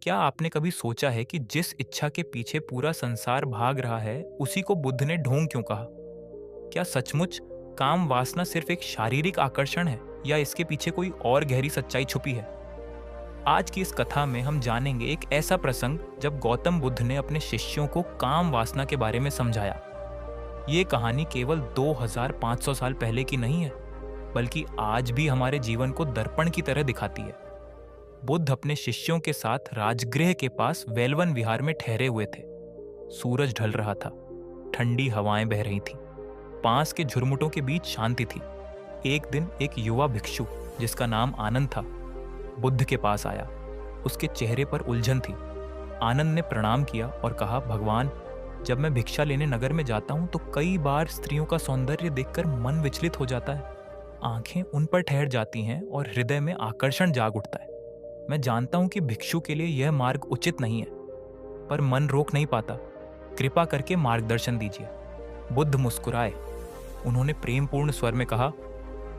क्या आपने कभी सोचा है कि जिस इच्छा के पीछे पूरा संसार भाग रहा है, उसी को बुद्ध ने ढोंग क्यों कहा? क्या सचमुच काम वासना सिर्फ एक शारीरिक आकर्षण है या इसके पीछे कोई और गहरी सच्चाई छुपी है? आज की इस कथा में हम जानेंगे एक ऐसा प्रसंग जब गौतम बुद्ध ने अपने शिष्यों को काम वासना के बारे में समझाया। ये कहानी केवल 2500 साल पहले की नहीं है, बल्कि आज भी हमारे जीवन को दर्पण की तरह दिखाती है। बुद्ध अपने शिष्यों के साथ राजगृह के पास वेलवन विहार में ठहरे हुए थे। सूरज ढल रहा था, ठंडी हवाएं बह रही थीं, पास के झुरमुटों के बीच शांति थी। एक दिन एक युवा भिक्षु जिसका नाम आनंद था, बुद्ध के पास आया। उसके चेहरे पर उलझन थी। आनंद ने प्रणाम किया और कहा, भगवान, जब मैं भिक्षा लेने नगर में जाता हूं तो कई बार स्त्रियों का सौंदर्य देखकर मन विचलित हो जाता है। आंखें उन पर ठहर जाती हैं और हृदय में आकर्षण जाग उठता है। मैं जानता हूं कि भिक्षु के लिए यह मार्ग उचित नहीं है, पर मन रोक नहीं पाता। कृपा करके मार्गदर्शन दीजिए। बुद्ध मुस्कुराए। उन्होंने प्रेमपूर्ण स्वर में कहा,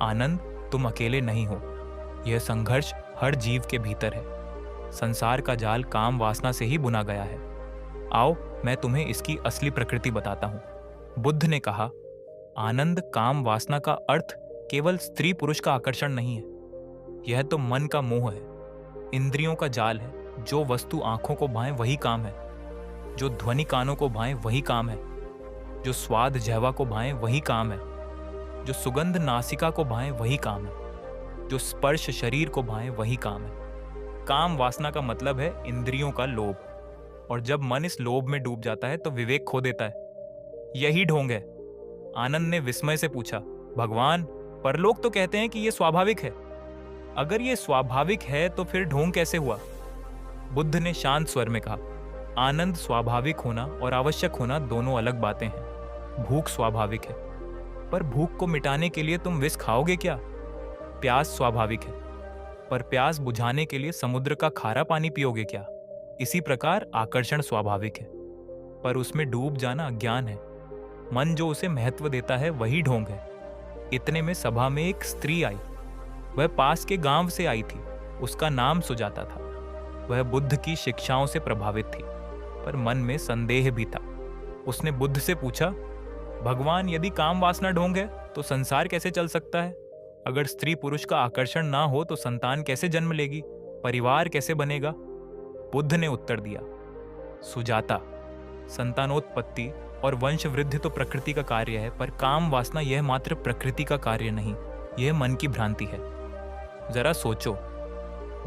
आनंद, तुम अकेले नहीं हो। यह संघर्ष हर जीव के भीतर है। संसार का जाल काम वासना से ही बुना गया है। आओ, मैं तुम्हें इसकी असली प्रकृति बताता हूं। बुद्ध ने कहा, आनंद, काम वासना का अर्थ केवल स्त्री पुरुष का आकर्षण नहीं है। यह तो मन का मोह है, इंद्रियों का जाल है। जो वस्तु आंखों को भाए वही काम है, जो ध्वनि कानों को भाए वही काम है, जो स्वाद जिह्वा को भाए वही काम है, जो सुगंध नासिका को भाए वही काम है, जो स्पर्श शरीर को भाए वही काम है। काम वासना का मतलब है इंद्रियों का लोभ, और जब मन इस लोभ में डूब जाता है तो विवेक खो देता है। यही ढोंग है। आनंद ने विस्मय से पूछा, भगवान, पर लोग तो कहते हैं कि यह स्वाभाविक है। अगर यह स्वाभाविक है तो फिर ढोंग कैसे हुआ? बुद्ध ने शांत स्वर में कहा, आनंद, स्वाभाविक होना और आवश्यक होना दोनों अलग बातें हैं। भूख स्वाभाविक है, पर भूख को मिटाने के लिए तुम विष खाओगे क्या? प्यास स्वाभाविक है, पर प्यास बुझाने के लिए समुद्र का खारा पानी पियोगे क्या? इसी प्रकार आकर्षण स्वाभाविक है, पर उसमें डूब जाना अज्ञान है। मन जो उसे महत्व देता है वही ढोंग है। इतने में सभा में एक स्त्री आई। वह पास के गांव से आई थी। उसका नाम सुजाता था। वह बुद्ध की शिक्षाओं से प्रभावित थी, पर मन में संदेह भी था। उसने बुद्ध से पूछा, भगवान, यदि काम वासना ढोंग है तो संसार कैसे चल सकता है? अगर स्त्री पुरुष का आकर्षण ना हो तो संतान कैसे जन्म लेगी? परिवार कैसे बनेगा? बुद्ध ने उत्तर दिया, सुजाता, संतानोत्पत्ति और वंश वृद्धि तो प्रकृति का कार्य है, पर काम वासना यह मात्र प्रकृति का कार्य नहीं, यह मन की भ्रांति है। जरा सोचो,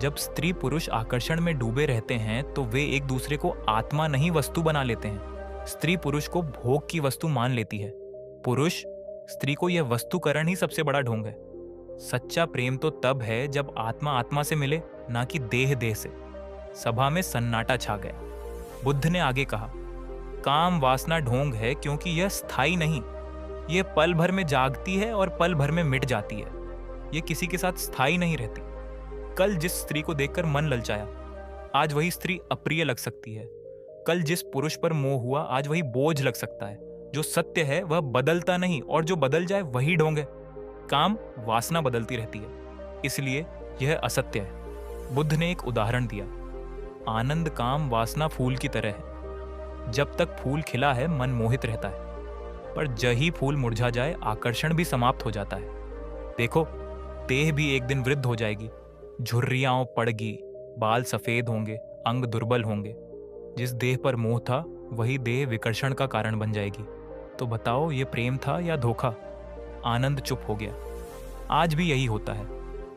जब स्त्री पुरुष आकर्षण में डूबे रहते हैं तो वे एक दूसरे को आत्मा नहीं वस्तु बना लेते हैं। स्त्री पुरुष को भोग की वस्तु मान लेती है। पुरुष स्त्री को यह वस्तुकरण ही सबसे बड़ा ढोंग है। सच्चा प्रेम तो तब है जब आत्मा आत्मा से मिले, ना कि देह देह से। सभा में सन्नाटा छा गया। बुद्ध ने आगे कहा, काम वासना ढोंग है क्योंकि यह स्थायी नहीं। यह पल भर में जागती है और पल भर में मिट जाती है। यह किसी के साथ स्थायी नहीं रहती। कल जिस स्त्री को देखकर मन ललचाया, आज वही स्त्री अप्रिय लग सकती है। कल जिस पुरुष पर मोह हुआ, आज वही बोझ लग सकता है। जो सत्य है वह बदलता नहीं, और जो बदल जाए वही ढोंग है। काम वासना बदलती रहती है, इसलिए यह असत्य है। बुद्ध ने एक उदाहरण दिया, आनंद, काम वासना फूल की तरह है। जब तक फूल खिला है मन मोहित रहता है, पर जही फूल मुरझा जाए आकर्षण भी समाप्त हो जाता है। देखो, देह भी एक दिन वृद्ध हो जाएगी, झुर्रियां पड़गी, बाल सफेद होंगे, अंग दुर्बल होंगे। जिस देह पर मोह था वही देह विकर्षण का कारण बन जाएगी। तो बताओ, ये प्रेम था या धोखा? आनंद चुप हो गया। आज भी यही होता है।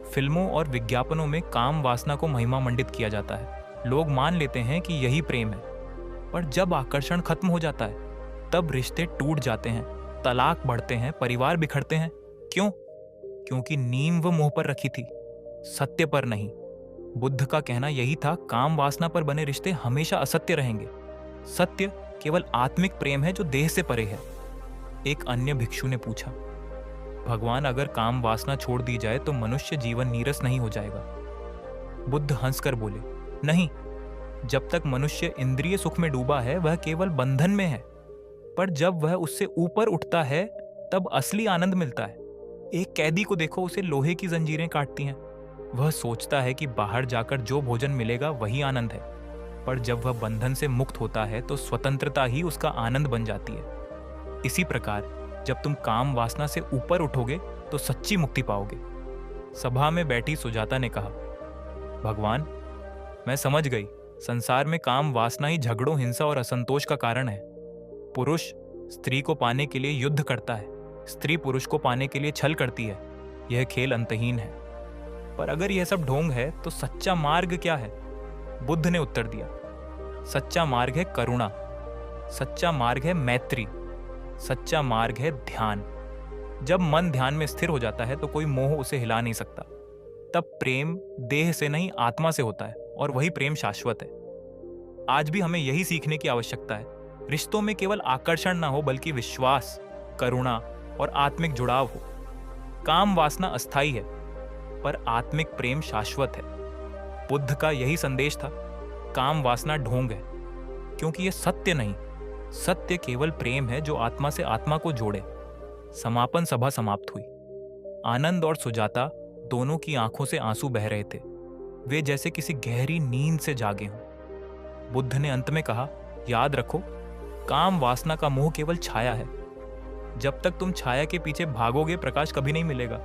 फिल्मों और विज्ञापनों में काम वासना को महिमा मंडित किया जाता है। लोग मान लेते हैं कि यही प्रेम है, पर जब आकर्षण खत्म हो जाता है तब रिश्ते टूट जाते हैं, तलाक बढ़ते हैं, परिवार बिखरते हैं। क्यों? क्योंकि नींव वो मोह पर रखी थी, सत्य पर नहीं। बुद्ध का कहना यही था, काम वासना पर बने रिश्ते हमेशा असत्य रहेंगे। सत्य केवल आत्मिक प्रेम है जो देह से परे है। एक अन्य भिक्षु ने पूछा, भगवान, अगर काम वासना छोड़ दी जाए तो मनुष्य जीवन नीरस नहीं हो जाएगा? बुद्ध हंसकर बोले, नहीं, जब तक मनुष्य इंद्रिय सुख में डूबा है वह केवल बंधन में है, पर जब वह उससे ऊपर उठता है तब असली आनंद मिलता है। एक कैदी को देखो, उसे लोहे की जंजीरें काटती हैं। वह सोचता है कि बाहर जाकर जो भोजन मिलेगा वही आनंद है, पर जब वह बंधन से मुक्त होता है तो स्वतंत्रता ही उसका आनंद बन जाती है। इसी प्रकार जब तुम काम वासना से ऊपर उठोगे तो सच्ची मुक्ति पाओगे। सभा में बैठी सुजाता ने कहा, भगवान, मैं समझ गई, संसार में काम वासना ही झगड़ों, हिंसा और असंतोष का कारण है। पुरुष स्त्री को पाने के लिए युद्ध करता है, स्त्री पुरुष को पाने के लिए छल करती है। यह खेल अंतहीन है। पर अगर यह सब ढोंग है तो सच्चा मार्ग क्या है? बुद्ध ने उत्तर दिया, सच्चा मार्ग है करुणा, सच्चा मार्ग है मैत्री, सच्चा मार्ग है ध्यान। जब मन ध्यान में स्थिर हो जाता है तो कोई मोह उसे हिला नहीं सकता। तब प्रेम देह से नहीं आत्मा से होता है और वही प्रेम शाश्वत है। आज भी हमें यही सीखने की आवश्यकता है। रिश्तों में केवल आकर्षण ना हो बल्कि विश्वास, करुणा और आत्मिक जुड़ाव हो। काम वासना अस्थायी है पर आत्मिक प्रेम शाश्वत है। बुद्ध का यही संदेश था, काम वासना ढोंग है, क्योंकि यह सत्य नहीं, सत्य केवल प्रेम है जो आत्मा से आत्मा को जोड़े। समापन सभा समाप्त हुई। आनंद और सुजाता दोनों की आंखों से आंसू बह रहे थे। वे जैसे किसी गहरी नींद से जागे हों। बुद्ध ने अंत में कहा, याद रखो, काम वासना का मोह केवल छाया है। जब तक तुम छाया के पीछे भागोगे प्रकाश कभी नहीं मिलेगा।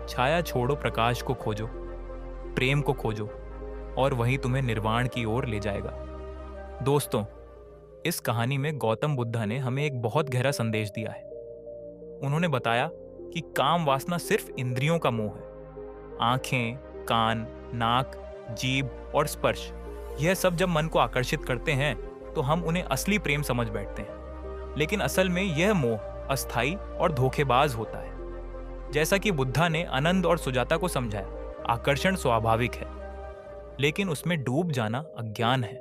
छाया छोड़ो, प्रकाश को खोजो, प्रेम को खोजो और वही तुम्हें निर्वाण की ओर ले जाएगा। दोस्तों, इस कहानी में गौतम बुद्ध ने हमें एक बहुत गहरा संदेश दिया है। उन्होंने बताया कि काम वासना सिर्फ इंद्रियों का मोह है। आंखें, कान, नाक, जीभ और स्पर्श, यह सब जब मन को आकर्षित करते हैं तो हम उन्हें असली प्रेम समझ बैठते हैं। लेकिन असल में यह मोह अस्थाई और धोखेबाज होता है। जैसा कि बुद्धा ने आनंद और सुजाता को समझाया, आकर्षण स्वाभाविक है, लेकिन उसमें डूब जाना अज्ञान है।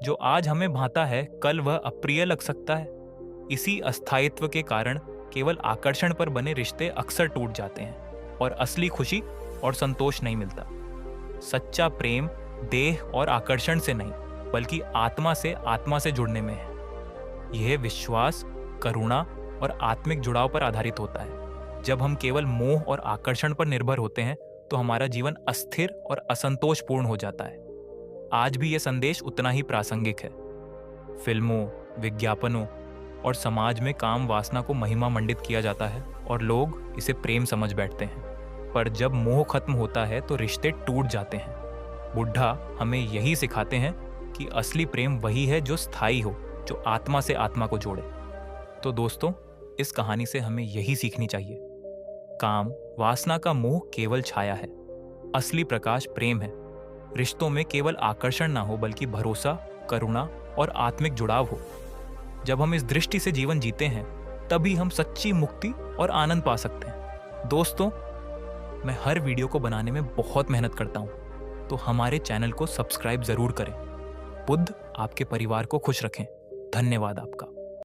जो आज हमें भाता है कल वह अप्रिय लग सकता है। इसी अस्थायित्व के कारण केवल आकर्षण पर बने रिश्ते अक्सर टूट जाते हैं और असली खुशी और संतोष नहीं मिलता। सच्चा प्रेम देह और आकर्षण से नहीं बल्कि आत्मा से जुड़ने में है। यह विश्वास, करुणा और आत्मिक जुड़ाव पर आधारित होता है। जब हम केवल मोह और आकर्षण पर निर्भर होते हैं तो हमारा जीवन अस्थिर और असंतोषपूर्ण हो जाता है। आज भी यह संदेश उतना ही प्रासंगिक है। फिल्मों, विज्ञापनों और समाज में काम वासना को महिमा मंडित किया जाता है और लोग इसे प्रेम समझ बैठते हैं। पर जब मोह खत्म होता है तो रिश्ते टूट जाते हैं। बुद्धा हमें यही सिखाते हैं कि असली प्रेम वही है जो स्थायी हो, जो आत्मा से आत्मा को जोड़े। तो दोस्तों, इस कहानी से हमें यही सीखनी चाहिए, काम वासना का मोह केवल छाया है, असली प्रकाश प्रेम है। रिश्तों में केवल आकर्षण ना हो बल्कि भरोसा, करुणा और आत्मिक जुड़ाव हो। जब हम इस दृष्टि से जीवन जीते हैं तभी हम सच्ची मुक्ति और आनंद पा सकते हैं। दोस्तों, मैं हर वीडियो को बनाने में बहुत मेहनत करता हूं, तो हमारे चैनल को सब्सक्राइब जरूर करें। बुद्ध आपके परिवार को खुश रखें। धन्यवाद आपका।